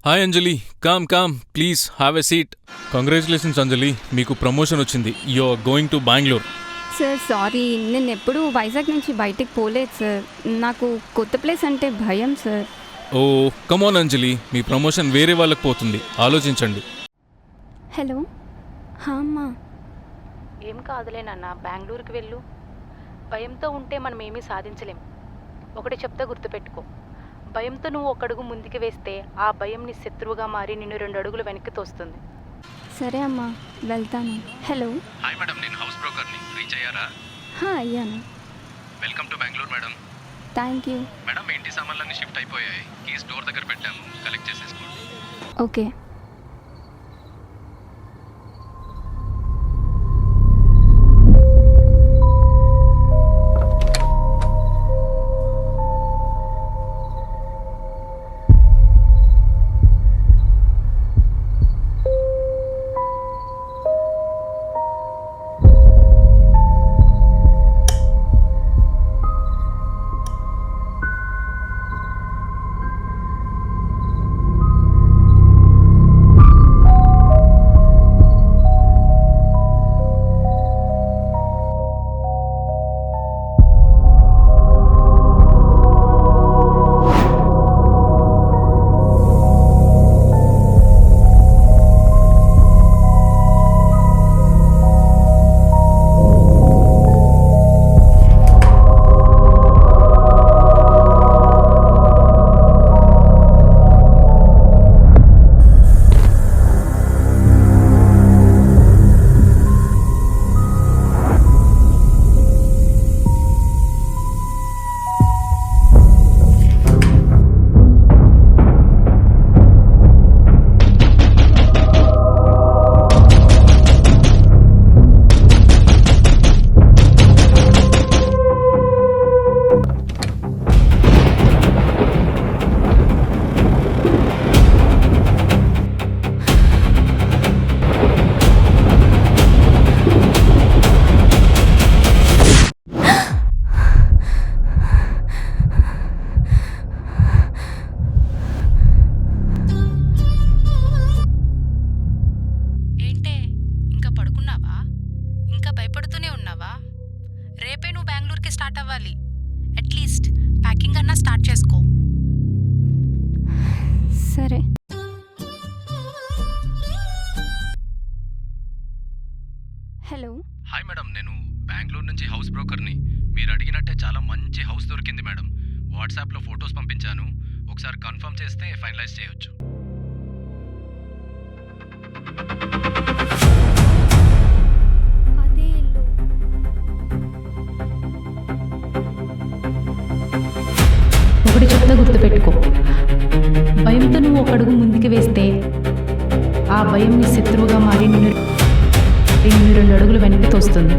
Hi Anjali, calm please have a seat. Congratulations Anjali, మీకు promotion వచ్చింది. You are going to Bengaluru. Sir sorry, నేను ఎప్పుడూ వైజాగ్ నుంచి బయటికి పోలేదు సార్. నాకు కొత్త ప్లేస్ అంటే భయం సార్. ఓ కమోన్ అంజలి, మీ ప్రమోషన్ వేరే వాళ్ళకి పోతుంది, ఆలోచించండి. హలో. అమ్మా. ఏం కాదులే నాన్న, బెంగళూరుకి వెళ్ళు. భయంతో ఉంటే మనం ఏమీ సాధించలేం. ఒకటి చెప్తే గుర్తుపెట్టుకో, భయంతో నువ్వు ఒక అడుగు ముందుకు వేస్తే ఆ భయం నీ శత్రువుగా మారి నిన్ను 2 అడుగులు వెనక్కి తోస్తుంది. సరే అమ్మా, వెళ్తాను. హలో. హాయ్ మేడం, నేను హౌస్ బ్రోకర్ని. రీచ్ అయ్యారా? అయ్యాను. Welcome to Bengaluru madam. Thank you. Madam, మీ ఇంటి సామాన్లన్నీ షిఫ్ట్ అయిపోయాయి. కీస్ డోర్ దగ్గర పెట్టాము, కలెక్ట్ చేసేసుకోండి. ఓకే. భయపడుతూనే ఉన్నావా? రేపే నువ్వు బెంగళూరుకి స్టార్ట్ అవ్వాలి. అట్లీస్ట్ ప్యాకింగ్ అన్నా స్టార్ట్ చేసుకో. సరే. హలో. హాయ్ మేడం, నేను బెంగళూరు నుంచి హౌస్ బ్రోకర్ని. మీరు అడిగినట్టే చాలా మంచి హౌస్ దొరికింది మేడం. వాట్సాప్లో ఫొటోస్ పంపించాను, ఒకసారి కన్ఫర్మ్ చేస్తే ఫైనలైజ్ చేయొచ్చు. ఒకటి చెప్తే గుర్తుపెట్టుకో, భయంతో నువ్వు ఒక అడుగు ముందుకు వేస్తే ఆ భయం నీ శత్రువుగా మారి నిన్ను 2 అడుగులు వెనక్కి తోస్తుంది.